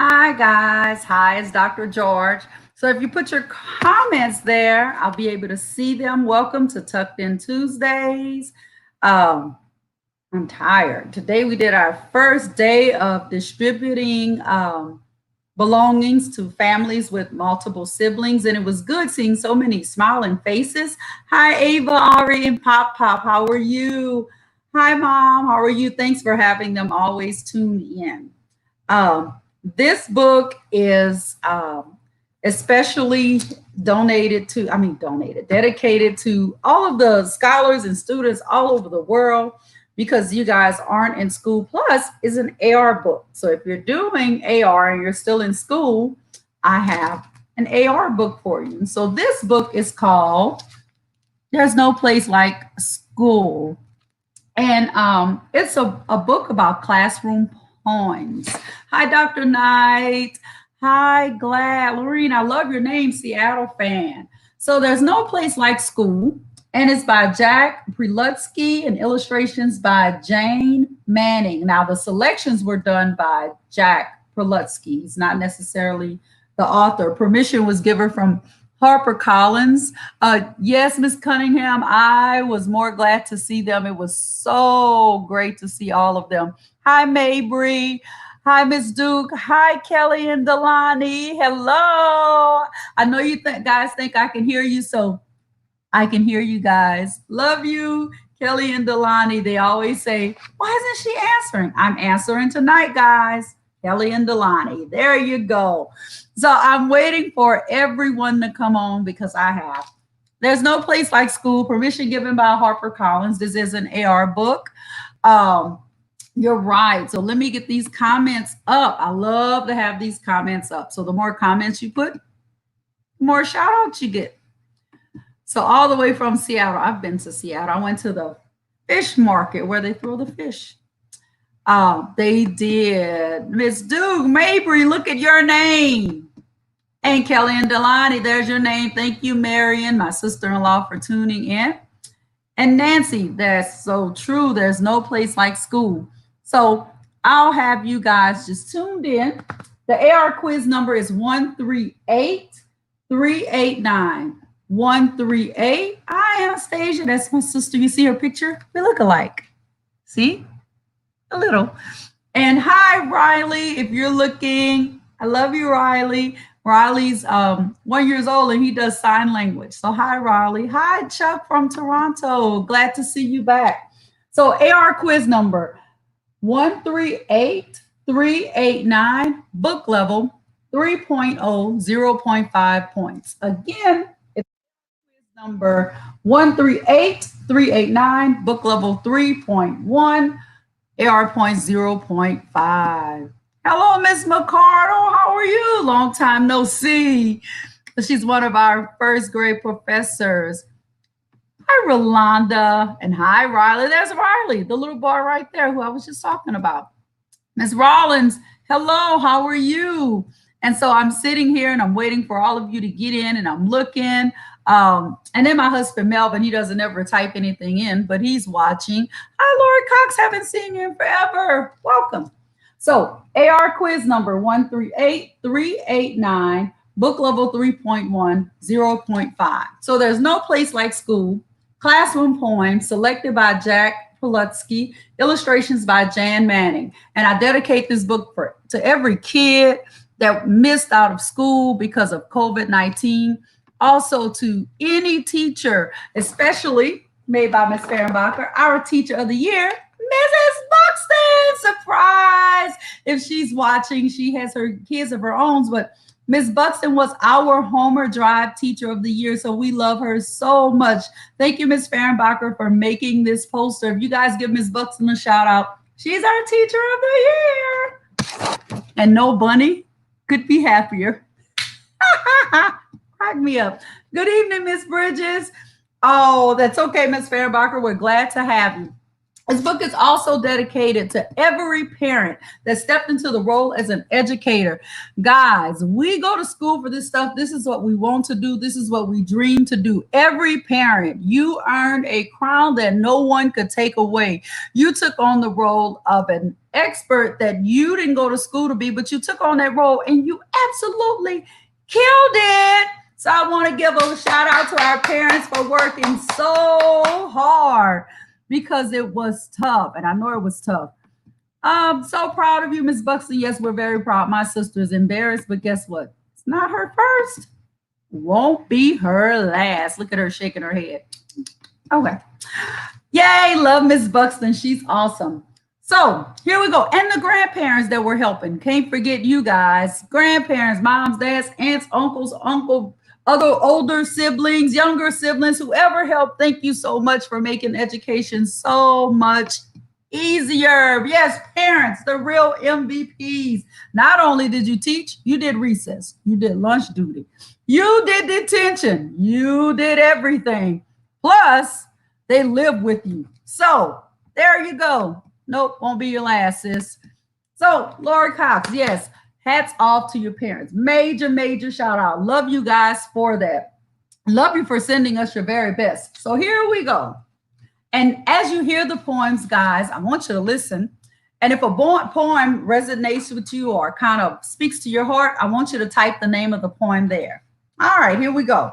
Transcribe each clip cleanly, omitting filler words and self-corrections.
Hi, guys. Hi, it's Dr. George. So if you put your comments there, I'll be able to see them. Welcome to Tucked In Tuesdays. Um, I'm tired. Today we did our first day of distributing belongings to families with multiple siblings, and it was good seeing so many smiling faces. Hi, Ava, Ari, and Pop Pop. How are you? Hi, Mom. How are you? Thanks for having them always tuned in. Um, this book is especially dedicated to all of the scholars and students all over the world because you guys aren't in school. Plus, is an AR book. So if you're doing AR and you're still in school, I have an AR book for you. And so this book is called There's No Place Like School. And it's a book about classroom poems. Hi, Dr. Knight. Hi, Glad. Lorene, I love your name, Seattle fan. So there's no place like school. And it's by Jack Prelutsky and illustrations by Jane Manning. Now, the selections were done by Jack Prelutsky. He's not necessarily the author. Permission was given from Harper Collins. Yes, Miss Cunningham, I was more glad to see them. It was so great to see all of them. Hi, Mabry. Hi, Miss Duke. Hi, Kelly and Delani. Hello. I know you guys think I can hear you, so I can hear you guys. Love you, Kelly and Delani. They always say, why isn't she answering? I'm answering tonight, guys. Kelly and Delani. There you go. So I'm waiting for everyone to come on because I have. There's no place like school. Permission given by Harper Collins. This is an AR book. Um, you're right. So let me get these comments up. I love to have these comments up. So the more comments you put, the more shout outs you get. So all the way from Seattle, I've been to Seattle. I went to the fish market where they throw the fish. They did. Miss Duke, Mabry, look at your name. And Kelly and Delani, there's your name. Thank you, Marion, my sister-in-law, for tuning in. And Nancy, that's so true. There's no place like school. So I'll have you guys just tuned in. The AR quiz number is 138389. 138. Hi, Anastasia. That's my sister. You see her picture? We look alike. See? A little. And hi, Riley. If you're looking, I love you, Riley. Riley's 1 year old and he does sign language. So hi, Riley. Hi, Chuck from Toronto. Glad to see you back. So AR quiz number 138389, book level 3.0, 0.5 points. Again, it's quiz number 138389, book level 3.1, AR point 0.5. Hello, Miss McCardle. How are you? Long time no see. She's one of our first grade professors. Hi, Rolanda. And hi, Riley. There's Riley, the little boy right there who I was just talking about. Miss Rollins, hello. How are you? And so I'm sitting here and I'm waiting for all of you to get in and I'm looking. And then my husband, Melvin, he doesn't ever type anything in, but he's watching. Hi, Lori Cox. Haven't seen you in forever. Welcome. So AR quiz number 138389, book level 3.1, 0.5. So there's no place like school. Classroom poem selected by Jack Prelutsky, illustrations by Jan Manning. And I dedicate this book to every kid that missed out of school because of COVID-19. Also to any teacher, especially made by Ms. Fehrenbacher, our teacher of the year, Mrs. Buxton. Surprise! If she's watching, she has her kids of her own, but Ms. Buxton was our Homer Drive Teacher of the Year, so we love her so much. Thank you, Ms. Fehrenbacher, for making this poster. If you guys give Ms. Buxton a shout out, she's our Teacher of the Year. And no bunny could be happier. Crack me up. Good evening, Miss Bridges. Oh, that's okay, Ms. Fehrenbacher. We're glad to have you. This book is also dedicated to every parent that stepped into the role as an educator. Guys, we go to school for this stuff. This is what we want to do. This is what we dream to do. Every parent, you earned a crown that no one could take away. You took on the role of an expert that you didn't go to school to be, but you took on that role and you absolutely killed it. So I want to give a shout out to our parents for working so hard because it was tough. And I know it was tough. I'm so proud of you, Miss Buxton. Yes, we're very proud. My sister is embarrassed, but guess what? It's not her first. Won't be her last. Look at her shaking her head. Okay. Yay, love Miss Buxton. She's awesome. So here we go. And the grandparents that were helping. Can't forget you guys. Grandparents, moms, dads, aunts, uncles, other older siblings, younger siblings, whoever helped. Thank you so much for making education so much easier. Yes, parents, the real MVPs. Not only did you teach, you did recess, you did lunch duty, you did detention, you did everything. Plus, they live with you. So there you go. Nope, won't be your last, sis. So, Lori Cox, yes, hats off to your parents. Major, major shout out. Love you guys for that. Love you for sending us your very best. So here we go. And as you hear the poems, guys, I want you to listen. And if a poem resonates with you or kind of speaks to your heart, I want you to type the name of the poem there. All right, here we go.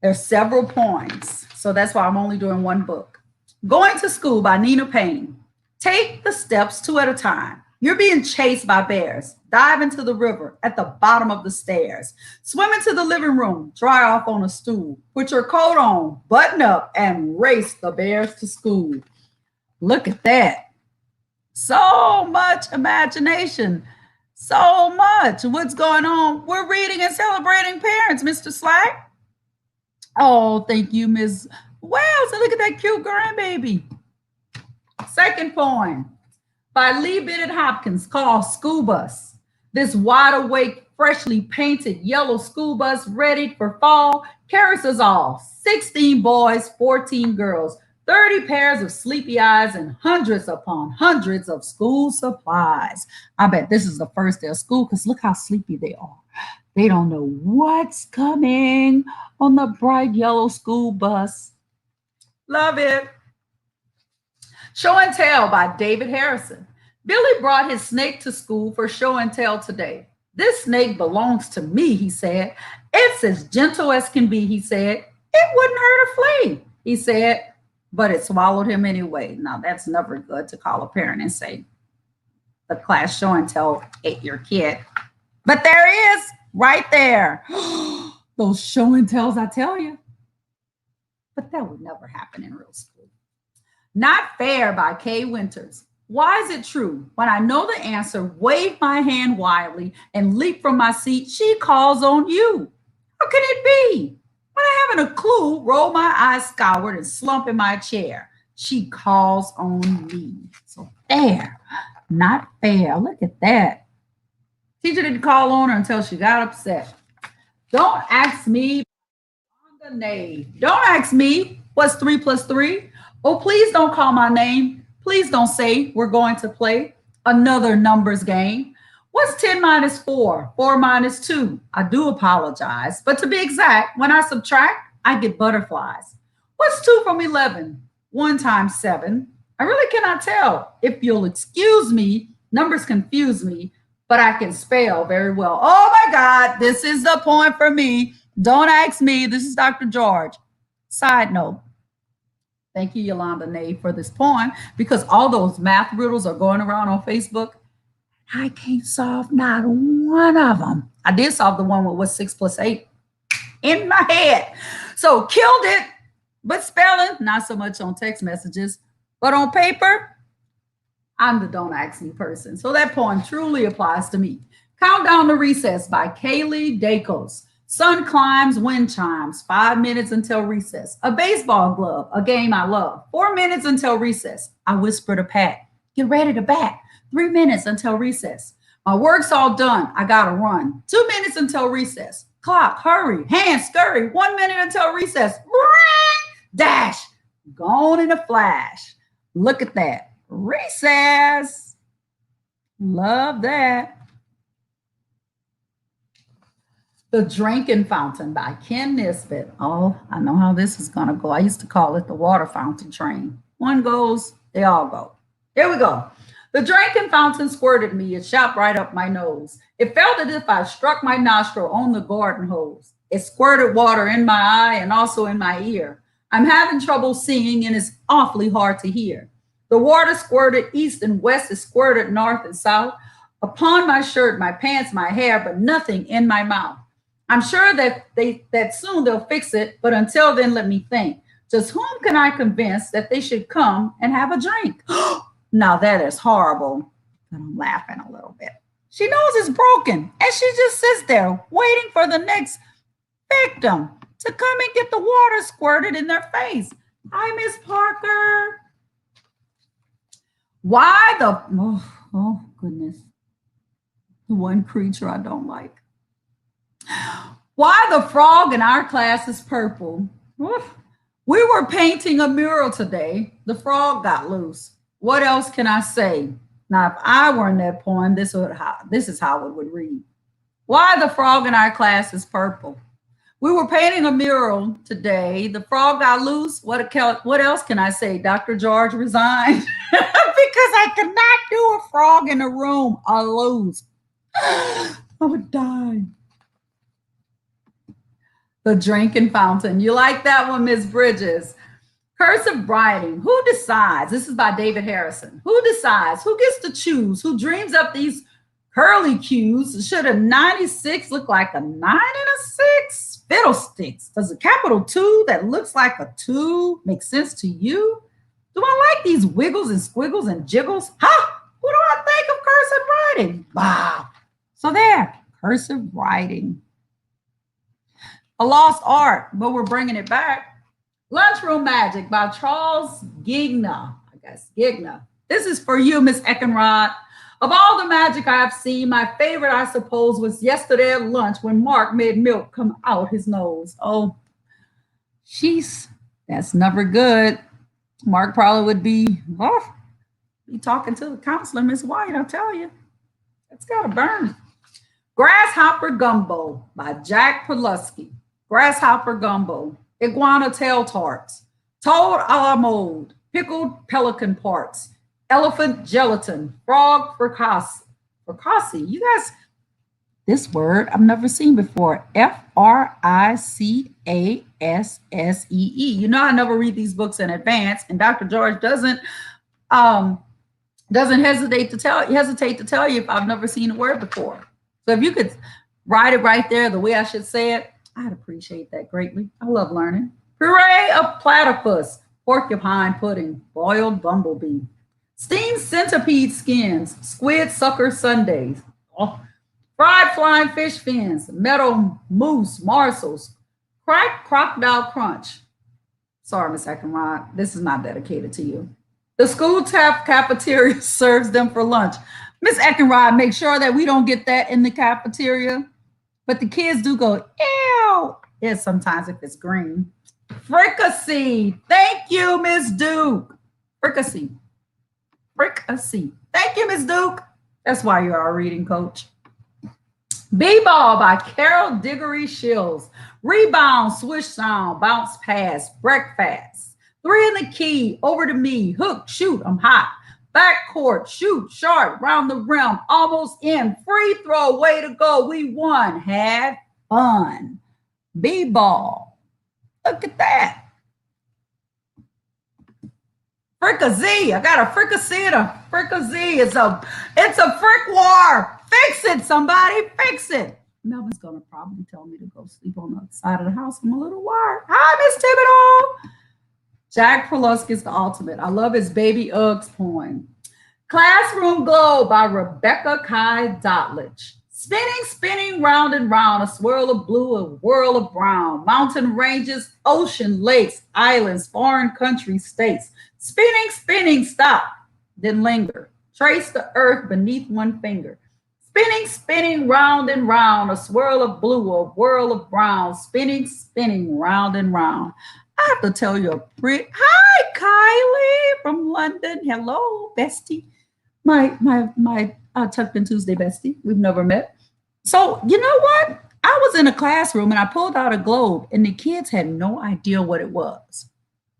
There's several poems, so that's why I'm only doing one book. Going to School by Nina Payne. Take the steps two at a time. You're being chased by bears. Dive into the river at the bottom of the stairs. Swim into the living room. Dry off on a stool. Put your coat on, button up, and race the bears to school. Look at that. So much imagination. So much. What's going on? We're reading and celebrating parents, Mr. Slack. Oh, thank you, Ms. Wells. Look at that cute grandbaby. Second poem by Lee Bennett Hopkins called School Bus. This wide awake, freshly painted yellow school bus ready for fall carries us all. 16 boys, 14 girls, 30 pairs of sleepy eyes, and hundreds upon hundreds of school supplies. I bet this is the first day of school because look how sleepy they are. They don't know what's coming on the bright yellow school bus. Love it. Show and Tell by David Harrison. Billy brought his snake to school for show and tell today. This snake belongs to me, he said. It's as gentle as can be, he said. It wouldn't hurt a flea, he said, but it swallowed him anyway. Now, that's never good to call a parent and say, the class show and tell ate your kid. But there he is, right there. Those show and tells, I tell you. But that would never happen in real school. Not Fair by Kay Winters. Why is it true? When I know the answer, wave my hand wildly and leap from my seat, she calls on you. How can it be? When I haven't a clue, roll my eyes skyward and slump in my chair. She calls on me. So there, not fair. Look at that. Teacher didn't call on her until she got upset. Don't ask me. Don't ask me what's 3 plus 3. Oh, please don't call my name. Please don't say we're going to play another numbers game. What's 10 minus 4? 4 minus 2. I do apologize. But to be exact, when I subtract, I get butterflies. What's 2 from 11? 1 times 7. I really cannot tell. If you'll excuse me, numbers confuse me, but I can spell very well. Oh my God, this is the point for me. Don't ask me. This is Dr. George. Side note. Thank you, Yolanda Ney, for this poem, because all those math riddles are going around on Facebook. I can't solve not one of them. I did solve the one with what's 6 plus 8 in my head. So killed it, but spelling, not so much on text messages, but on paper, I'm the don't ask me person. So that poem truly applies to me. Countdown to Recess by Kaylee Dacos. Sun climbs, wind chimes, 5 minutes until recess. A baseball glove, a game I love. 4 minutes until recess. I whisper to Pat, get ready to bat. 3 minutes until recess. My work's all done. I gotta run. 2 minutes until recess. Clock, hurry, hands scurry. 1 minute until recess. Dash, Gone in a flash. Look at that. Recess. Love that. The Drinking Fountain by Ken Nisbet. Oh, I know how this is going to go. I used to call it the water fountain train. One goes, they all go. Here we go. The drinking fountain squirted me. It shot right up my nose. It felt as if I struck my nostril on the garden hose. It squirted water in my eye and also in my ear. I'm having trouble seeing and it's awfully hard to hear. The water squirted east and west. It squirted north and south. Upon my shirt, my pants, my hair, but nothing in my mouth. I'm sure that soon they'll fix it, but until then, let me think. Just whom can I convince that they should come and have a drink? Now that is horrible. But I'm laughing a little bit. She knows it's broken, and she just sits there waiting for the next victim to come and get the water squirted in their face. Hi, Miss Parker. Why the oh goodness. The one creature I don't like. Why the frog in our class is purple. Oof. We were painting a mural today. The frog got loose. What else can I say? Now, if I were in that poem, this is how it would read. Why the frog in our class is purple. We were painting a mural today. The frog got loose. What else can I say? Dr. George resigned because I could not do a frog in a room. I'll lose. I would die. The Drinking Fountain. You like that one, Miss Bridges? Cursive writing. Who decides? This is by David Harrison. Who decides? Who gets to choose? Who dreams up these curly cues? Should a 96 look like a 9 and a 6? Fiddlesticks. Does a capital 2 that looks like a 2 make sense to you? Do I like these wiggles and squiggles and jiggles? Ha! Who do I think of cursive writing? Wow. So there, cursive writing. A lost art, but we're bringing it back. Lunchroom Magic by Charles Gigna. Gigna. This is for you, Miss Eckenrod. Of all the magic I've seen, my favorite, I suppose, was yesterday at lunch when Mark made milk come out his nose. Oh, jeez, that's never good. Mark probably would be talking to the counselor, Miss White, I'll tell you. It's got to burn. Grasshopper Gumbo by Jack Prelutsky. Grasshopper Gumbo. Iguana tail tarts. Toad a la mode. Pickled pelican parts. Elephant gelatin. Frog fricassee. Fricassee. You guys, this word I've never seen before. Fricassee. You know I never read these books in advance, and Dr. George doesn't hesitate to tell you if I've never seen a word before. So if you could write it right there the way I should say it, I'd appreciate that greatly. I love learning. Puree of platypus, porcupine pudding, boiled bumblebee, steamed centipede skins, squid sucker sundaes, fried flying fish fins, meadow moose morsels, cracked crocodile crunch. Sorry, Miss Eckenrod, this is not dedicated to you. The school cafeteria serves them for lunch. Miss Eckenrod, make sure that we don't get that in the cafeteria. But the kids do go, ew. Yeah, sometimes if it's green. Fricassee. Thank you, Miss Duke. Fricassee. Fricassee. Thank you, Miss Duke. That's why you're our reading coach. B-Ball by Carol Diggory Shills. Rebound, swish sound, bounce pass, breakfast. 3 in the key, over to me, hook, shoot, I'm hot. Backcourt, shoot, sharp, round the rim, almost in, free throw, way to go, we won, had fun. B-ball, look at that. Fricassee, I got a fricassee and a fricassee. It's a frick war. Fix it, somebody, fix it. Melvin's gonna probably tell me to go sleep on the other side of the house. I'm a little wired. Hi, Miss Thibodeau. Jack Prelutsky is the ultimate. I love his Baby Uggs poem. Classroom Glow by Rebecca Kai Dotledge. Spinning, spinning round and round, a swirl of blue, a whirl of brown. Mountain ranges, ocean, lakes, islands, foreign countries, states. Spinning, spinning, stop, then linger. Trace the earth beneath one finger. Spinning, spinning round and round, a swirl of blue, a whirl of brown. Spinning, spinning round and round. I have to tell you a hi, Kylie from London. Hello, bestie. My Tucked in Tuesday bestie. We've never met. So you know what? I was in a classroom and I pulled out a globe, and the kids had no idea what it was.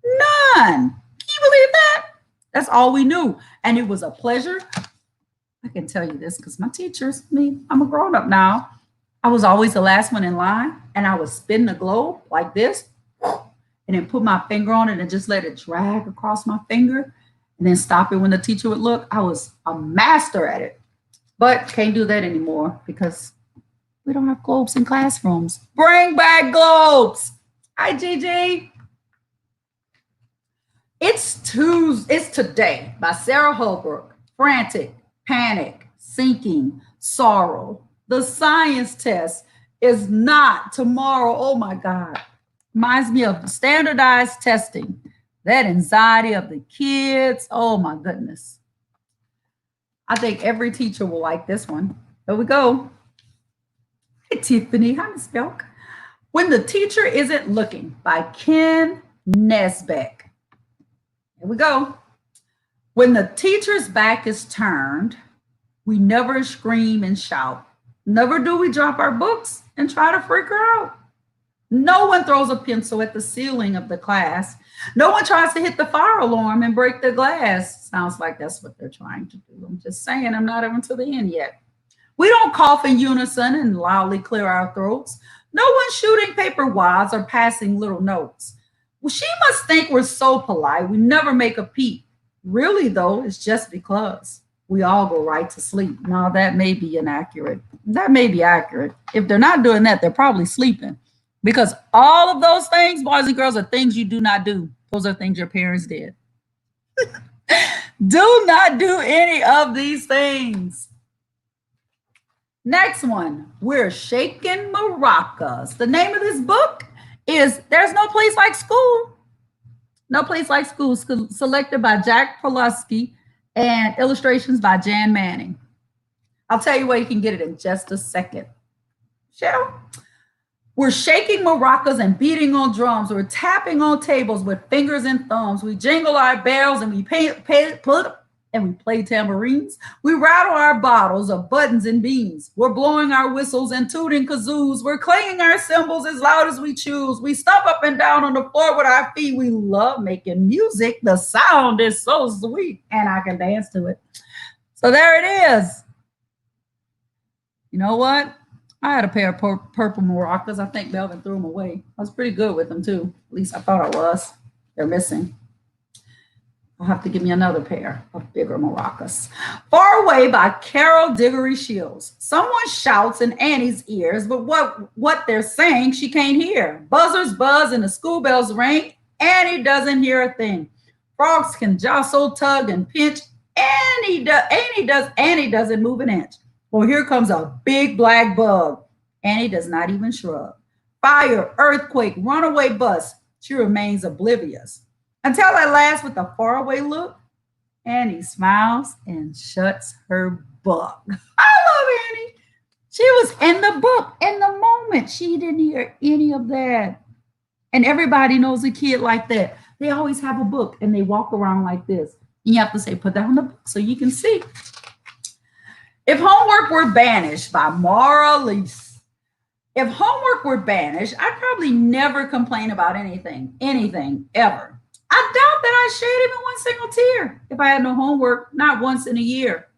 None. Can you believe that? That's all we knew. And it was a pleasure. I can tell you this because my teachers, I'm a grown up now. I was always the last one in line, and I would spin the globe like this and then put my finger on it and just let it drag across my finger and then stop it when the teacher would look. I was a master at it, but can't do that anymore because we don't have globes in classrooms. Bring back globes. Hi, Gigi. It's Tuesday. It's Today by Sarah Holbrook. Frantic, panic, sinking, sorrow. The science test is not tomorrow. Oh my God. Reminds me of standardized testing. That anxiety of the kids. Oh my goodness. I think every teacher will like this one. Here we go. Hey, Tiffany. Hi, Miss Belk. When the Teacher Isn't Looking by Ken Nesbeck. Here we go. When the teacher's back is turned, we never scream and shout. Never do we drop our books and try to freak her out. No one throws a pencil at the ceiling of the class. No one tries to hit the fire alarm and break the glass. Sounds like that's what they're trying to do. I'm just saying, I'm not even to the end yet. We don't cough in unison and loudly clear our throats. No one's shooting paper wads or passing little notes. Well, she must think we're so polite. We never make a peep. Really, though, it's just because we all go right to sleep. Now, that may be inaccurate. That may be accurate. If they're not doing that, they're probably sleeping. Because all of those things, boys and girls, are things you do not do. Those are things your parents did. Do not do any of these things. Next one, We're Shaking Maracas. The name of this book is There's No Place Like School. No Place Like School, selected by Jack Prelutsky and illustrations by Jan Manning. I'll tell you where you can get it in just a second. Shall? We're shaking maracas and beating on drums. We're tapping on tables with fingers and thumbs. We jingle our bells and we play tambourines. We rattle our bottles of buttons and beans. We're blowing our whistles and tooting kazoos. We're clanging our cymbals as loud as we choose. We stomp up and down on the floor with our feet. We love making music. The sound is so sweet, and I can dance to it. So there it is. You know what? I had a pair of purple maracas. I think Melvin threw them away. I was pretty good with them too. At least I thought I was. They're missing. I'll have to give me another pair of bigger maracas. Far Away by Carol Diggory Shields. Someone shouts in Annie's ears, but what they're saying she can't hear. Buzzers buzz and the school bells ring. Annie doesn't hear a thing. Frogs can jostle, tug, and pinch. Annie doesn't move an inch. Well, here comes a big black bug. Annie does not even shrug. Fire, earthquake, runaway bus. She remains oblivious. Until at last, with a faraway look, Annie smiles and shuts her book. I love Annie. She was in the book in the moment. She didn't hear any of that. And everybody knows a kid like that. They always have a book and they walk around like this. And you have to say, put down the book so you can see. If Homework Were Banished by Mara Lease. If homework were banished, I'd probably never complain about anything, ever. I doubt that I shed even one single tear if I had no homework, not once in a year.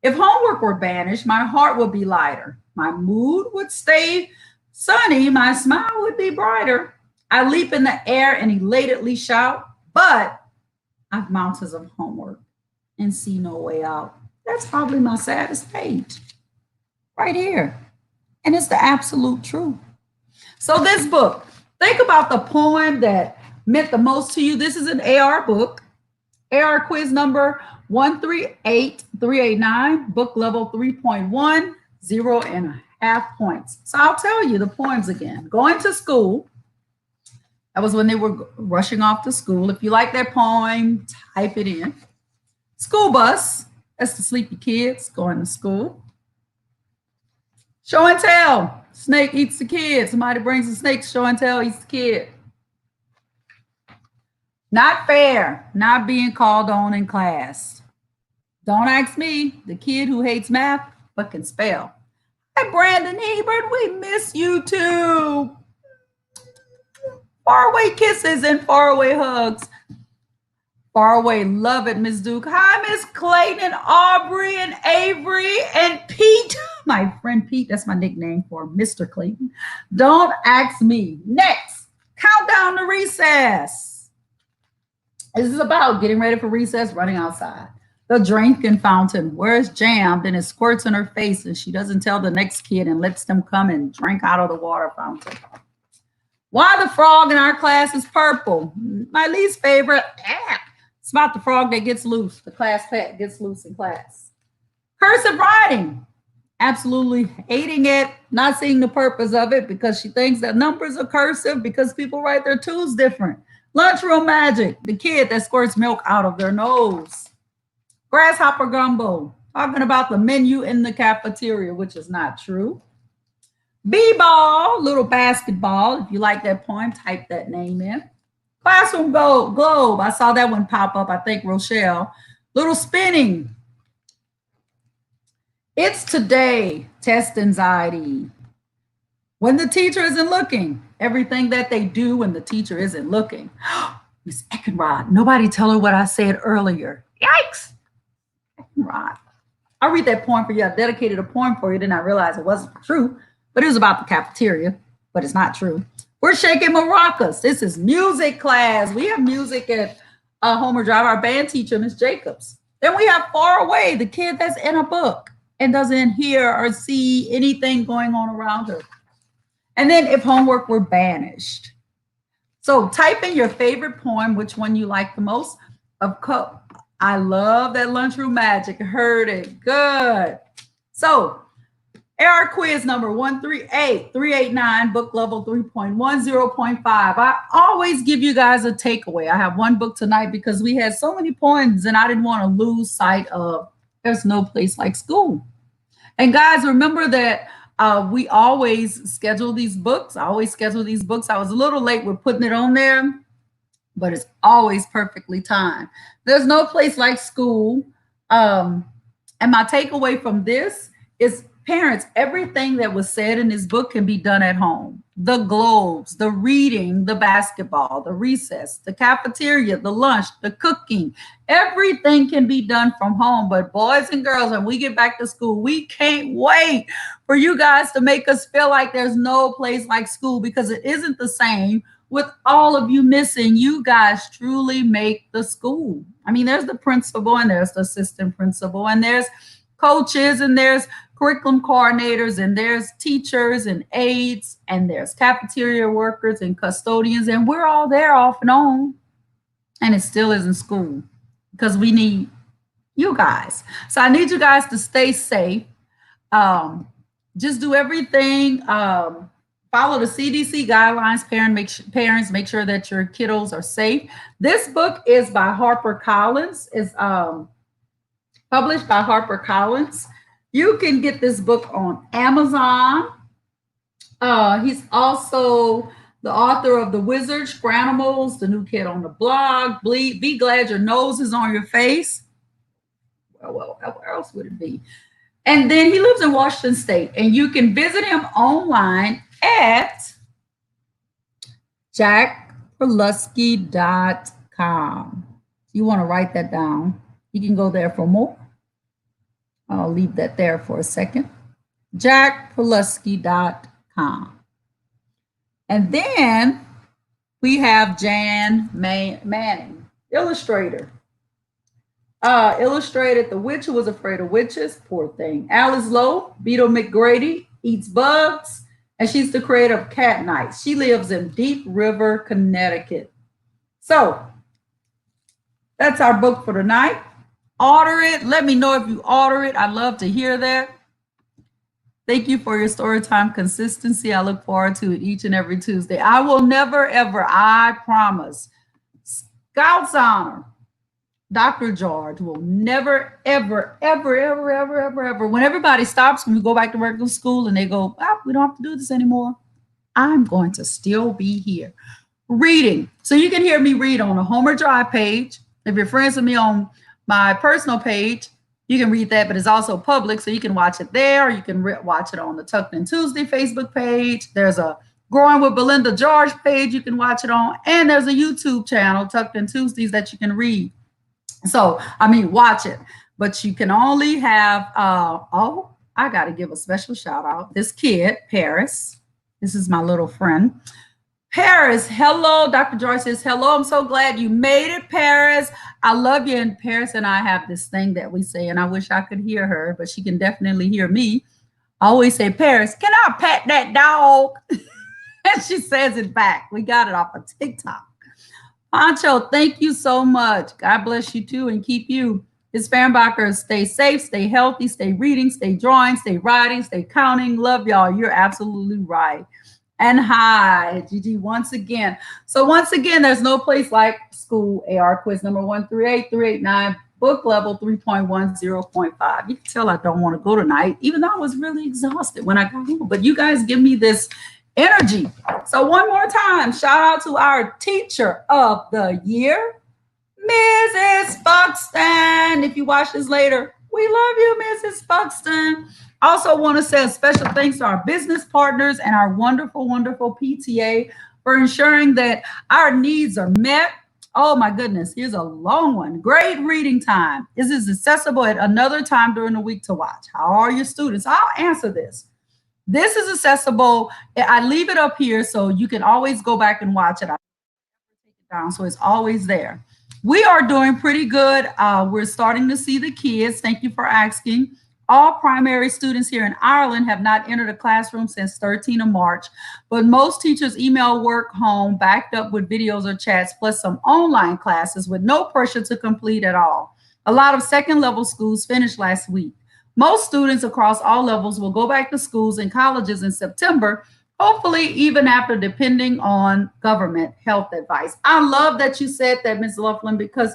If homework were banished, my heart would be lighter. My mood would stay sunny. My smile would be brighter. I leap in the air and elatedly shout, but I've mountains of homework and see no way out. That's probably my saddest page right here. And it's the absolute truth. So this book, think about the poem that meant the most to you. This is an AR book, AR quiz number 138389, book level 3.1, 0.5 points. So I'll tell you the poems again. Going to school. That was when they were rushing off to school. If you like that poem, type it in. School bus. That's the sleepy kids going to school. Show and tell. Snake eats the kid. Somebody brings a snake. Show and tell eats the kid. Not fair, not being called on in class. Don't ask me, the kid who hates math but can spell. Hi, Brandon Hebert, we miss you too. Faraway kisses and faraway hugs. Faraway, love it, Miss Duke. Hi, Miss Clayton and Aubrey and Avery and Pete. My friend Pete, that's my nickname for Mr. Clayton. Don't ask me. Next, countdown to recess. This is about getting ready for recess, running outside. The drinking fountain. Where's jammed and it squirts in her face and she doesn't tell the next kid and lets them come and drink out of the water fountain. Why the frog in our class is purple? My least favorite. It's about the frog that gets loose. The class pet gets loose in class. Cursive writing. Absolutely hating it. Not seeing the purpose of it because she thinks that numbers are cursive because people write their twos different. Lunchroom magic. The kid that squirts milk out of their nose. Grasshopper gumbo. Talking about the menu in the cafeteria, which is not true. B-ball, little basketball. If you like that poem, type that name in. Classroom globe. I saw that one pop up. I think Rochelle. Little spinning. It's today. Test anxiety. When the teacher isn't looking. Everything that they do when the teacher isn't looking. Miss Eckenrod. Nobody tell her what I said earlier. Yikes. Eckenrod. I'll read that poem for you. I dedicated a poem for you. Then I realized it wasn't true. But it was about the cafeteria. But it's not true. We're shaking maracas. This is music class. We have music at Homer Drive. Our band teacher, Miss Jacobs. Then we have Far Away, the kid that's in a book and doesn't hear or see anything going on around her. And then if homework were banished. So type in your favorite poem, which one you like the most. Of course, I love that lunchroom magic. Heard it. Good. So AR quiz number 138389, book level 3.1, 0.5. I always give you guys a takeaway. I have one book tonight because we had so many points and I didn't want to lose sight of there's no place like school. And guys, remember that we always schedule these books. I always schedule these books. I was a little late with putting it on there, but it's always perfectly timed. There's no place like school. And my takeaway from this is parents, everything that was said in this book can be done at home. The globes, the reading, the basketball, the recess, the cafeteria, the lunch, the cooking, everything can be done from home. But boys and girls, when we get back to school, we can't wait for you guys to make us feel like there's no place like school because it isn't the same with all of you missing. You guys truly make the school. I mean, there's the principal and there's the assistant principal and there's coaches and there's curriculum coordinators and there's teachers and aides and there's cafeteria workers and custodians and we're all there off and on and it still isn't school because we need you guys. So I need you guys to stay safe. Just do everything. Follow the CDC guidelines. Parents make sure that your kiddos are safe. This book is by Harper Collins. It's published by Harper Collins. You can get this book on Amazon. He's also the author of The Wizard, Scranimals, The New Kid on the Block, Be Glad Your Nose is on Your Face. Well, where else would it be? And then he lives in Washington State, and you can visit him online at jackprelutsky.com. You want to write that down. You can go there for more. I'll leave that there for a second. jackprelutsky.com. And then we have Jan Manning, illustrator. Illustrated The Witch Who Was Afraid of Witches, poor thing. Alice Lowe, Beetle McGrady, Eats Bugs, and she's the creator of Cat Nights. She lives in Deep River, Connecticut. So that's our book for tonight. Order it. Let me know if you order it. I'd love to hear that. Thank you for your storytime consistency. I look forward to it each and every Tuesday. I will never, ever, I promise, Scout's honor, Dr. George will never, ever, ever, ever, ever, ever, ever, when everybody stops, when we go back to regular school and they go, we don't have to do this anymore, I'm going to still be here reading. So you can hear me read on the Homer Drive page. If you're friends with me on my personal page, you can read that, but it's also public, so you can watch it there. You can watch it on the Tucked In Tuesday Facebook page. There's a Growing with Belinda George page you can watch it on, and there's a YouTube channel, Tucked In Tuesdays, that you can read. So, I mean, watch it, but you can only have, oh, I got to give a special shout out. This kid, Paris, this is my little friend. Paris, hello. Dr. George says, hello. I'm so glad you made it, Paris. I love you. And Paris and I have this thing that we say, and I wish I could hear her, but she can definitely hear me. I always say, Paris, can I pet that dog? And she says it back. We got it off of TikTok. Pancho, thank you so much. God bless you too and keep you. His Fernbacher, stay safe, stay healthy, stay reading, stay drawing, stay writing, stay counting. Love y'all. You're absolutely right. And hi, Gigi, once again. So once again, there's no place like school. AR quiz number 138, 389, book level 3.10.5. You can tell I don't want to go tonight, even though I was really exhausted when I got home. But you guys give me this energy. So one more time, shout out to our teacher of the year, Mrs. Buxton. If you watch this later, we love you, Mrs. Buxton. Also want to say a special thanks to our business partners and our wonderful, wonderful PTA for ensuring that our needs are met. Oh my goodness, here's a long one. Great reading time. Is this accessible at another time during the week to watch? How are your students? I'll answer this. This is accessible. I leave it up here so you can always go back and watch it. I take it down so it's always there. We are doing pretty good. We're starting to see the kids. Thank you for asking. All primary students here in Ireland have not entered a classroom since 13 of March, but most teachers email work home backed up with videos or chats, plus some online classes with no pressure to complete at all. A lot of second level schools finished last week. Most students across all levels will go back to schools and colleges in September, hopefully even after, depending on government health advice. I love that you said that, Ms. Laughlin, because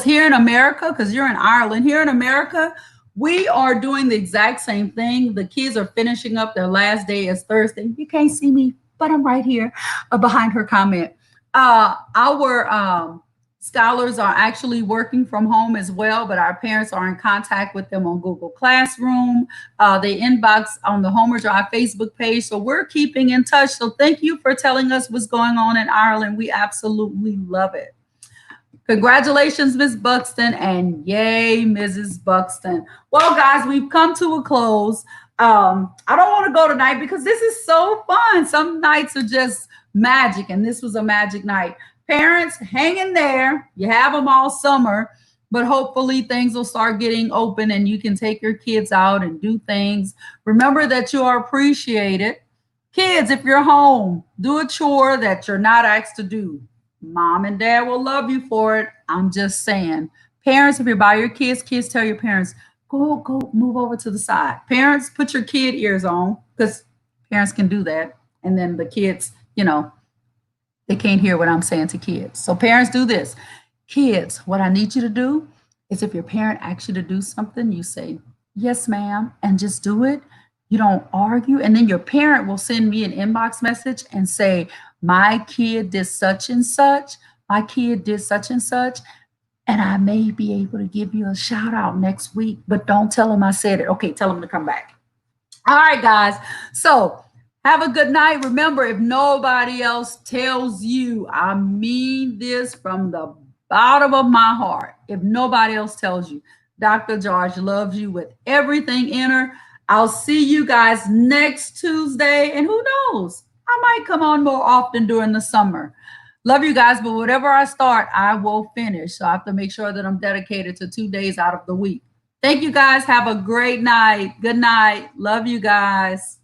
here in America, because you're in Ireland, here in America, we are doing the exact same thing. The kids are finishing up their last day as Thursday. You can't see me, but I'm right here behind her comment. Our scholars are actually working from home as well, but our parents are in contact with them on Google Classroom. They inbox on the Homer Drive Facebook page. So we're keeping in touch. So thank you for telling us what's going on in Ireland. We absolutely love it. Congratulations, Ms. Buxton, and yay, Mrs. Buxton. Well, guys, we've come to a close. I don't want to go tonight because this is so fun. Some nights are just magic, and this was a magic night. Parents, hang in there. You have them all summer, but hopefully things will start getting open and you can take your kids out and do things. Remember that you are appreciated. Kids, if you're home, do a chore that you're not asked to do. Mom and dad will love you for it. I'm just saying. Parents, if you're by your kids, tell your parents, go move over to the side. Parents, put your kid ears on because parents can do that. And then the kids, they can't hear what I'm saying to kids. So parents, do this. Kids, what I need you to do is if your parent asks you to do something, you say, yes, ma'am, and just do it. You don't argue. And then your parent will send me an inbox message and say, my kid did such and such. My kid did such and such. And I may be able to give you a shout out next week, but don't tell them I said it. Okay, tell them to come back. All right, guys. So have a good night. Remember, if nobody else tells you, I mean this from the bottom of my heart. If nobody else tells you, Dr. George loves you with everything in her. I'll see you guys next Tuesday. And who knows? I might come on more often during the summer. Love you guys, but whatever I start, I will finish. So I have to make sure that I'm dedicated to 2 days out of the week. Thank you guys. Have a great night. Good night. Love you guys.